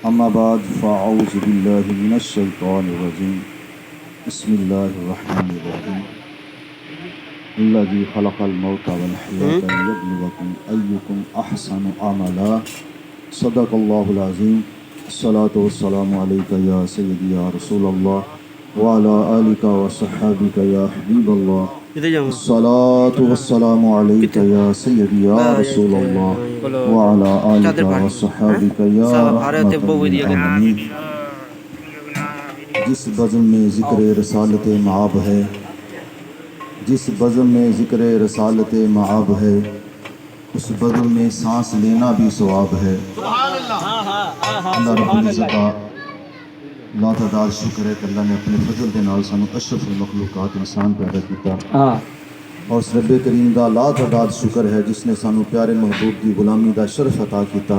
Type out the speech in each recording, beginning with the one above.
أما بعد فأعوذ بالله من الشيطان الرجيم بسم الله الرحمن الرحيم الذي خلق الموت والحياة ليبلوكم أيكم أحسن عملا صدق الله العظيم الصلاة والسلام عليك يا سيدي يا رسول الله وعلى آلك وصحابك يا حبيب الله الصلاة والسلام عليك يا سيدي يا رسول الله وعلى آلك وصحابك يا رحمة للعالمين۔ جس بزم میں ذکر رسالت معاب ہے، جس بزم میں ذکر رسالت معاب ہے، اس بزم میں سانس لینا بھی ثواب ہے۔ اللہ رب العزت کا لاتعداد شکر ہے کہ اللہ نے اپنے فضل کے نال سانو اشرف المخلوقات انسان پیدا کیتا، اور اس رب کریم دا لاتعداد شکر ہے جس نے سانو پیارے محبوب کی غلامی دا شرف عطا کیتا،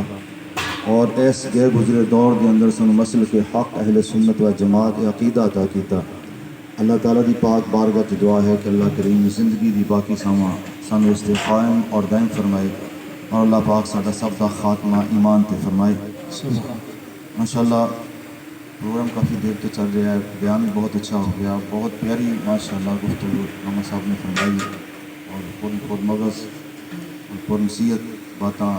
اور اس گئے گزرے دور کے اندر سانو مسلک حق اہل سنت و جماعت عقیدہ عطا کیتا۔ اللہ تعالیٰ دی پاک بارگاہ کی دعا ہے کہ اللہ کریم زندگی دی باقی سانو اس تے قائم اور دائم فرمائے، اور اللہ پاک ساڈا سب دا خاتمہ ایمان تے فرمائے۔ ماشاءاللہ پروگرام کافی دیر تو چل رہا ہے، بیان بھی بہت اچھا ہو گیا، بہت پیاری ماشاءاللہ گفتگو علامہ صاحب نے فرمائی، اور خود مغز اور پر نصیحت باتاں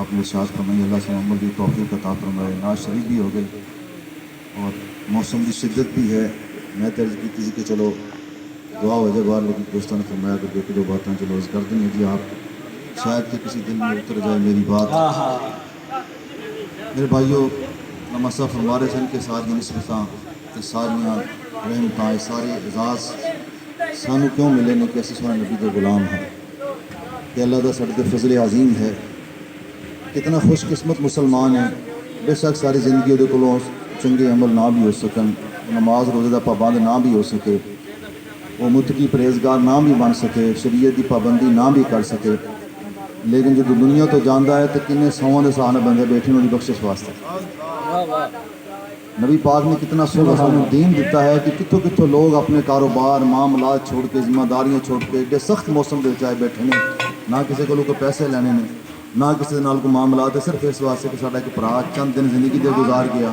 آپ نے ارشاد فرمائی۔ اللہ سے عمل کی توفیق عطا فرمائے۔ ناز شریف بھی ہو گئی اور موسم کی شدت بھی ہے، میں طرز کی تھی کہ چلو دعا ہو جائے باہر، لیکن دوستوں نے فرمایا کہ دو باتیں چلو عرض کر دیں جی، آپ شاید کہ کسی دل میں اتر جائے میری بات۔ میرے بھائیوں، علامہ صاحب فرما رہے تھے کہ ساری نسبتاں، کہ ساریاں رحمتاں، سارے اعزاز سانو کیوں ملے نے کہ اسی سونے نبی کے غلام ہیں، کہ اللہ دا ساڈے تے فضل عظیم ہے۔ کتنا خوش قسمت مسلمان ہیں، بے شک ساری زندگی وہ کولوں چنگے عمل نہ بھی ہو سکن، نماز روزے دا پابند نہ بھی ہو سکے، وہ متقی پرہیزگار نہ بھی بن سکے، شریعت دی پابندی نہ بھی کر سکے، لیکن جب دنیا تو جاندا ہے تو کنے سواں دے سامنے بندے بیٹھے انہاں دی بخشش واسطے۔ نبی پاک نے کتنا سونا سانو دین دیتا ہے کہ کتوں کتوں لوگ اپنے کاروبار معاملات چھوڑ کے، ذمہ داریاں چھوڑ کے ایڈے سخت موسم دے چائے بیٹھے نے، نہ کسی کو پیسے لینے نے، نہ کسی دے نال کو معاملات ہے، صرف اس واسطے کہ ساڈا ایک بھرا چند دن زندگی دے گزار گیا۔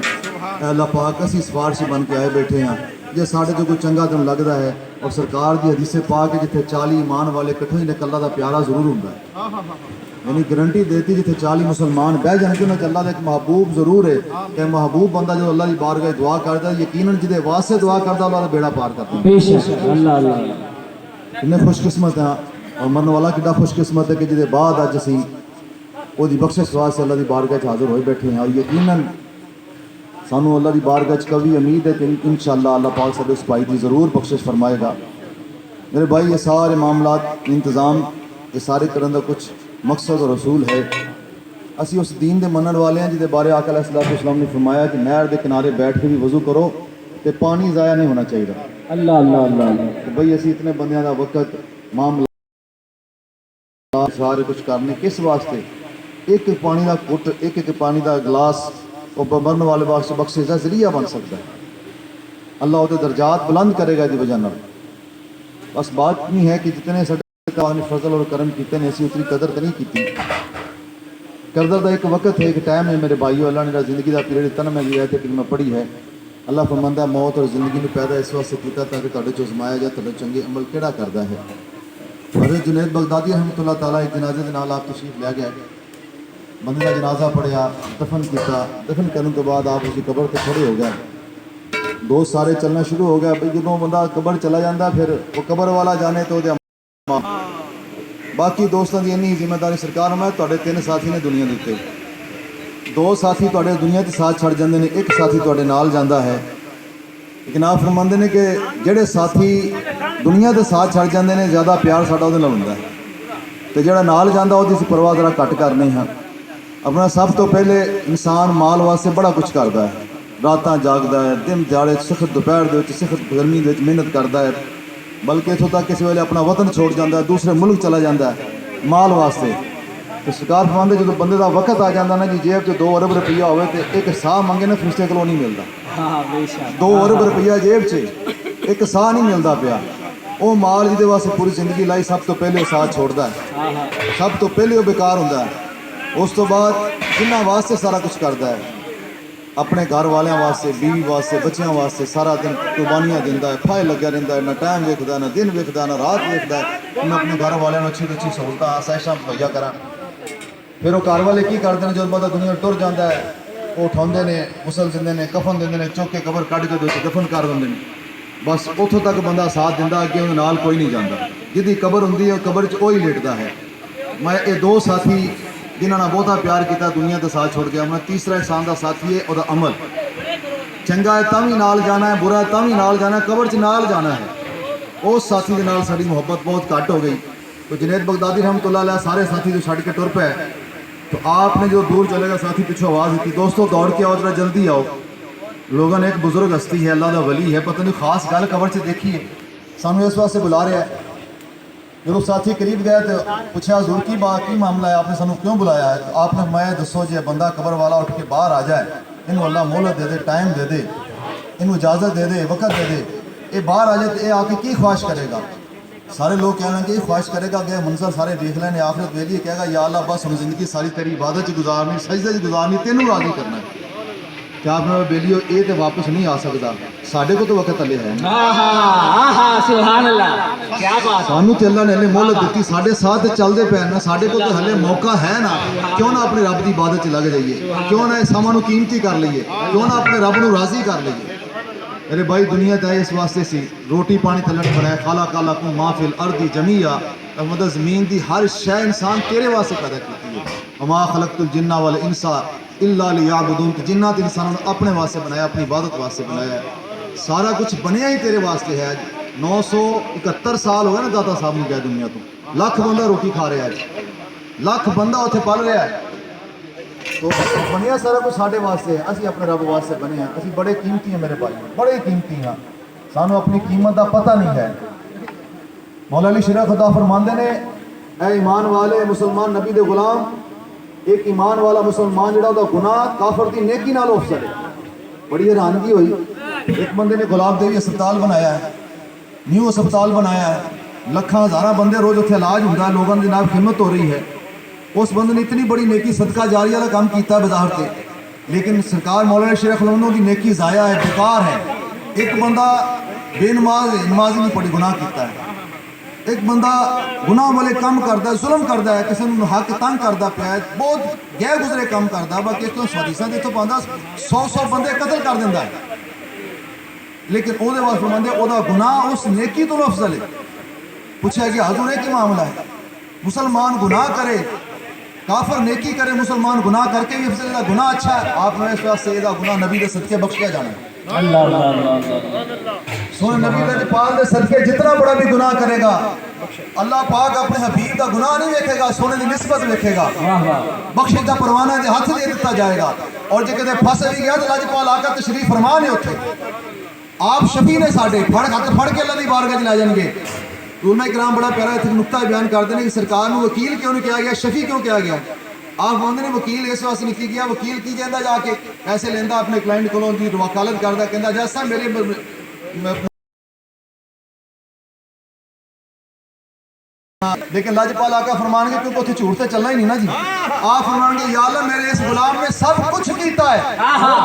اے اللہ پاک، اسی سفارشی بن کے آئے بیٹھے ہیں، جے ساڈے جو کوئی چنگا دن لگدا ہے، اور سرکار دی حدیث پاک ہے جتھے 40 ایمان والے کٹھے ہی اللہ دا پیارا ضرور ہوندا ہے، یعنی گارنٹی دیتی جتھے 40 مسلمان بہ جان کے انہاں اللہ دا ایک محبوب ضرور ہے، کہ محبوب بندہ جو اللہ دی بارگاہ دعا کردا ہے، یقیناً جدے واسطے دعا کردا اللہ دا بیڑا پار کردا ہے۔ بے شک اللہ اللہ کتنے خوش قسمت ہیں، اور مرنے والا کتنا خوش قسمت ہے کہ جدے بعد اج اسی وہ دی بخشش واسطے اللہ دی بارگاہ حاضر ہوئے بیٹھے ہیں، اور یقیناً سانو اللہ دی بارگاہ کبھی امید ہے کہ انشاءاللہ اللہ پاک سب اس بھائی دی ضرور بخشش فرمائے گا۔ میرے بھائی، یہ سارے معاملات انتظام یہ سارے کرنے کا کچھ مقصد اور رسول ہے۔ اسی اس دین دے منن والے ہیں جہدے بارے آقا علیہ السلام نے فرمایا کہ نہر دے کنارے بیٹھ کے بھی وضو کرو تے پانی ضائع نہیں ہونا چاہیے۔ اللہ اللہ اللہ تو بھائی اسی اتنے بندیاں دا وقت معاملات سارے کچھ کرنے کس واسطے؟ ایک پانی دا گھٹ، ایک پانی دا گلاس وہ مرن والے واسطے بخشش کا ذریعہ بن سکتا ہے۔ اللہ وہ درجات بلند کرے گا دی وجہ نال۔ بس بات نہیں ہے کہ جتنے سارے فضل اور کرم کیتے نے اسی اتنی قدر تو نہیں کیتی۔ قدر دا ایک وقت ہے، ایک ٹائم ہے میرے بھائیو، اللہ نے زندگی دا پیریڈ اتنا میں لیا ہے کہ میں پڑھی ہے، اللہ فرماندا ہے موت اور زندگی نے پیدا اس واسطے کیتا تاکہ تہاڈے چ ازمایا جائے تہاڈے چنگے عمل کیڑا کردا ہے۔ حضرت جنید بغدادی رحمۃ اللہ تعالیٰ ایک جنازے کے نال آپ تشریف لے گئے، بندے کا جنازہ پڑھیا، دفن کیتا، دفن کرنے کے بعد آپ اس کی قبر تے کھڑے ہو گئے، دوست سارے چلنا شروع ہو گیا۔ بھائی جدوں بندہ قبر چلا جاتا پھر وہ قبر والا جانے تو باقی دوستوں کی اینی ذمہ داری سرکار میں تھوڑے 3 ساتھی نے دنیا دیتے، 2 ساتھی تھوڑے دنیا کے ساتھ چھڑ جاندے نے، ایک ساتھی تھوڑے نال جاندہ ہے۔ لیکن آپ فرماندے نے کہ جڑے ساتھی دنیا کے ساتھ چھڑ جاندے نے زیادہ پیار ساڈا وہ ہوندا ہے، تو جڑا نال جاندہ وہ اس پرواہ ذرا گھٹ کرنے ہیں۔ اپنا سب تو پہلے انسان مال واسطے بڑا کچھ کرتا ہے، راتاں جاگدا ہے، دن دیہڑے سخت دوپہر دے وچ سخت گرمی دے وچ محنت کرتا ہے، بلکہ اتوں تک کسی ویلے اپنا وطن چھوڑ جاتا ہے، دوسرے ملک چلا جاتا ہے مال واسطے۔ تو سرکار فرماندے جب بندے دا وقت آ جاتا نا جی جیب چ 2 ارب روپیہ ہوئے تو ایک ساہ منگے نا فرشتے کولوں نہیں ملتا۔ 2 ارب روپیہ جیب چ ایک ساہ نہیں ملتا پیا، وہ مال جہدے واسطے پوری زندگی لائی سب تو پہلے وہ ساتھ چھوڑتا ہے، سب تو پہلے وہ بیکار ہوتا ہے، اس تو بعد جنہ واسطے سارا کچھ کرتا ہے۔ اپنے گھر والوں واسطے بیوی واسطے بچیاں واسطے سارا دن قربانیاں دینا ہے کھائے لگا رہتا ہے نہ ٹائم ویکھدا نہ دن ویکھدا نہ رات ویکھدا ہے میں اپنے گھر والوں کو اچھی اچھی سہولتاں آسائشاں مہیا کراں پھر وہ گھر والے کی کرتے ہیں جب بندہ دنیا ٹر جاتا ہے وہ اٹھاؤندے نے غسل دیندے نے کفن دیندے نے چک کے قبر کڈ کے دفن کر دیندے نے بس اتوں تک بندہ ساتھ دینا اگے انہوں نال کوئی نہیں جانا جدی قبر ہوندی ہے قبر چ وہی لیٹدا ہے میں یہ دو ساتھی جنہوں نے بہتا پیار کیا دنیا کا ساتھ چھوڑ گیا میں تیسرا انسان کا ساتھی ہے وہ عمل چنگا ہے تاں بھی نال جانا ہے برا ہے تاں بھی نال جانا ہے قبر چ نال جانا ہے اس ساتھی کے نال ساری محبت بہت گھٹ ہو گئی تو جنید بغدادی رحمۃ اللہ علیہ سارے ساتھی جو چھڈ کے ٹر پے تو آپ نے جو دور چلے گا ساتھی پیچھے آواز دیتی دوستو دوڑ کے آؤ ذرا جلدی آؤ لوگوں نے ایک بزرگ ہستی ہے اللہ کا ولی ہے پتہ نہیں خاص گل قبر سے دیکھی ہے سانو اس واسطے بلا رہا ہے جب ساتھی قریب گئے تو پوچھا حضور کی بات کی معاملہ ہے آپ نے سانو کیوں بلایا ہے تو آپ نے میں دسو جی بندہ قبر والا اٹھ کے باہر آ جائے انہوں اللہ مہلت دے دے ٹائم دے دے انہوں اجازت دے دے وقت دے دے یہ باہر آ جائے تو یہ آ کے کی خواہش کرے گا سارے لوگ کہہ لیں کہ یہ خواہش کرے گا کہ منظر سارے دیکھ لیں آخرت ویلی کہے گا یا اللہ بس ہم زندگی ساری تیری عبادت چ گزارنی سجدے چ گزارنی تینوں راضی کرنا ہے کہ آپ نے بیلیو یہ تو واپس نہیں آ سکتا ساڈے کو تو وقت ہلے ہے سبحان اللہ کیا بات سانو تے اللہ نے ہلے مہلت دیتی ساڈے ساتھ چلتے پے نا ساڈے کو تو ہلے موقع ہے نا کیوں نہ اپنے رب کی عبادت چ لگ جائیے کیوں نہ سماں نو قیمتی کر لئیے کیوں نہ اپنے رب نو راضی کر لئیے میرے بھائی دنیا تے اس واسطے سی روٹی پانی تھلن بنایا خالق لکم ما فی الارض جمیعا مطلب زمین دی ہر شے انسان تیرے واسطے پیدا کی ہے وما خلقت الجن والانس الا لیعبدون جنات انسانوں نے اپنے واسطے بنایا اپنی عبادت واسطے بنایا ہے سارا کچھ بنیا ہی تیرے واسطے ہے 971 سال ہو گئے نا داتا صاحب نے گیا دنیا تو لاکھ بندہ روٹی کھا رہا ہے لاکھ بندہ اتنے پل رہا ہے تو بنیا سارا کچھ ساڈے واسطے ہے اسی اپنے رب واسطے بنے ہیں اسی بڑے قیمتی ہیں میرے بھائی بڑے قیمتی ہیں سانو اپنی قیمت کا پتہ نہیں ہے مولا علی شرح خدا فرماندے نے اے ایمان والے مسلمان نبی دے غلام ایک ایمان والا مسلمان جڑا دا گناہ کافر دی نیکی نال افضل ہے بڑی حیرانگی ہوئی ایک بندے نے گلاب دیوی اسپتال بنایا ہے نیو اسپتال بنایا ہے لکھاں ہزاراں بندے روز اتنے علاج ہوتا ہے لوگوں کی جناب خدمت ہو رہی ہے اس بندے نے اتنی بڑی نیکی صدقہ جاریہ کا کام کیتا ہے بظاہر سے لیکن سرکار مولانا شیخ الہندوں کی نیکی ضائع ہے بیکار ہے ایک بندہ بے نمازی نہیں پڑھی گناہ کیتا ہے ایک بندہ گناہ والے کام کرتا ہے ظلم کرتا ہے کسی نے حق تنگ کرتا پیا ہے بہت غیر گزرے کام کرتا ہے باقی تو حدیثاں جتوں پاندہ 100 بندے قتل کر دینا ہے لیکن وہ فرماندے وہ گناہ اس نیکی تو افضل ہے پوچھا کہ حضور ہے کی معاملہ ہے مسلمان گناہ کرے کافر نیکی کرے مسلمان گناہ کر کے بھی افضل ہے گناہ اچھا ہے آپ نے اس واسطے یہ گناہ نبی کے صدقے بخشیا جانا ہے سونے نبی کے پاک دے صدقے جتنا بڑا بھی گناہ کرے گا اللہ پاک اپنے حبیب کا گناہ نہیں دیکھے گا سونے کی نسبت دیکھے گا بخشش کا پروانہ دے ہاتھ دے دیتا جائے گا اور جے کدے پھس بھی گیا تو لاجپال آ کر تشریف فرما نے اتنے آپ شفیع نے ساڈے ہاتھ پھڑ کے اللہ دی بارگاہ چ لے جان گے علماء کرام بڑا پیارا ایک نقطہ بیان کرتے ہیں کہ سرکار نو وکیل کیوں نہیں کیا گیا شفیع کیوں کیا گیا آپ بندے نے وکیل اس واسطے نہیں کیا وکیل کی جاتا جا کے پیسے لینا اپنے کلائنٹ کو وکالت کرتا کہنا جیسا میرے لیکن لاجپال آقا فرمان گے کیونکہ اتنے جھوٹ سے چلنا ہی نہیں نا جی آپ فرمان گے یا اللہ میرے اس غلام نے سب کچھ کیتا ہے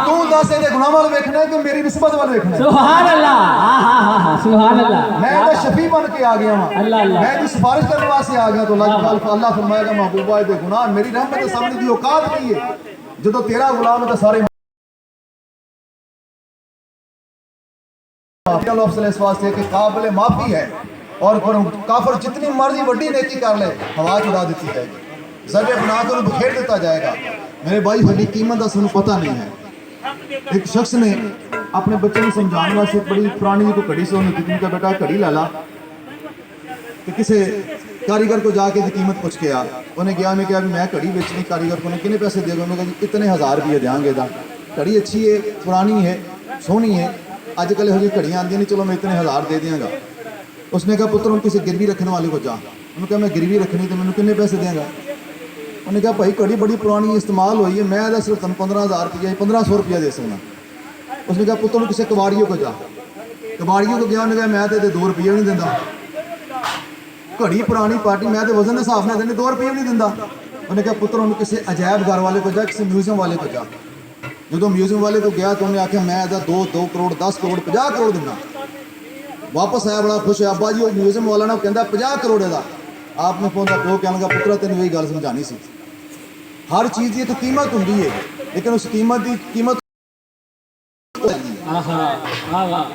تو دس دے گناہ وال ویکھنا ہے کہ میری نسبت وال ویکھنا ہے سبحان اللہ سبحان اللہ میں تو شفیع بن کے آ گیا ہوں میں بھی سفارش کرنے واسطے آ گیا تو اللہ فرمائے گا محبوبہ دے گناہ میری رحمت کے سامنے دی اوقات کی ہے جدو تیرا غلام ہے تو سارے لفظ اس واسطے کہ قابل معافی ہے اور کافر جتنی مرضی بڑی نیکی کر لے ہوا چڑا دیتی جائے گی ذریعہ بنا کے انہیں بکھیر دیتا جائے گا میرے بھائی ہماری قیمت کا سانوں پتہ نہیں ہے ایک شخص نے اپنے بچے کو سمجھانے واسطے بڑی پرانی کو گھڑی سے انہیں دیتی کہ بیٹا گھڑی لے لا کہ کسی کاریگر کو جا کے قیمت پوچھ کے آ انہیں گیا میں کہا میں گھڑی بیچنی کاریگر کو کتنے پیسے دے گا انہوں نے کہا اتنے 1000 روپئے دیں گے دا گھڑی اچھی ہے پرانی ہے سونی ہے اج کل یہ گھڑیاں آتی نہیں چلو میں اتنے 1000 دے دیا گا اس نے کہا پتر ہوں کسی گروی رکھنے والے کو جا انہوں نے کہا میں گروی رکھنی تو میں کنے پیسے دیں گا انہوں نے کہا بھائی گھڑی بڑی پرانی استعمال ہوئی ہے میں صرف 15000 روپیہ 1500 روپیہ دے سکنا اس نے کہا پتر ہوں کسی کباڑیوں کو جا کباڑیوں کو گیا انہوں نے کہا میں تو 2 روپیہ بھی نہیں دینا گھڑی پرانی پارٹی میں تو وزن کے حساب نہ دینے 2 روپیہ بھی نہیں دینا انہوں نے کہا پتر ہوں کسی عجائب گھر والے کو جا کسی میوزیم والے کو جا ਜਦੋਂ ਮਿਊਜ਼ੀਅਮ ਵਾਲੇ ਕੋਲ ਗਿਆ ਤਾਂ ਉਹਨੇ ਆਖਿਆ ਮੈਂ ਇਹਦਾ 2 ਕਰੋੜ 10 ਕਰੋੜ 50 ਕਰੋੜ ਦਿੰਦਾ। ਵਾਪਸ ਆਇਆ ਬੜਾ ਖੁਸ਼ ਹੈ। ਅੱਬਾ ਜੀ ਉਹ ਮਿਊਜ਼ੀਅਮ ਵਾਲਾ ਨਾ ਕਹਿੰਦਾ 50 ਕਰੋੜ ਇਹਦਾ। ਆਪ ਨੇ ਪਹੁੰਚਾ ਪਿਓ ਕਹਿਣ ਲੱਗਾ ਪੁੱਤਰਾ ਤੈਨੂੰ ਇਹ ਗੱਲ ਸਮਝਾਣੀ ਸੀ, ਹਰ ਚੀਜ਼ ਦੀ ਇੱਕ ਕੀਮਤ ਹੁੰਦੀ ਹੈ, ਲੇਕਿਨ ਉਸ ਕੀਮਤ ਦੀ ਕੀਮਤ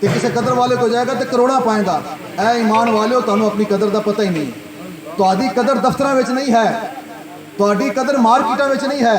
ਤੇ ਕਿਸੇ ਕਦਰ ਵਾਲੇ ਕੋ ਜਾਏਗਾ ਤੇ ਕਰੋੜਾਂ ਪਾਏਗਾ। ਐ ਈਮਾਨ ਵਾਲਿਓ ਤੁਹਾਨੂੰ ਆਪਣੀ ਕਦਰ ਦਾ ਪਤਾ ਹੀ ਨਹੀਂ। ਤੁਹਾਡੀ ਕਦਰ ਦਫ਼ਤਰਾਂ ਵਿੱਚ ਨਹੀਂ ਹੈ, ਤੁਹਾਡੀ ਕਦਰ ਮਾਰਕੀਟਾਂ ਵਿੱਚ ਨਹੀਂ ਹੈ,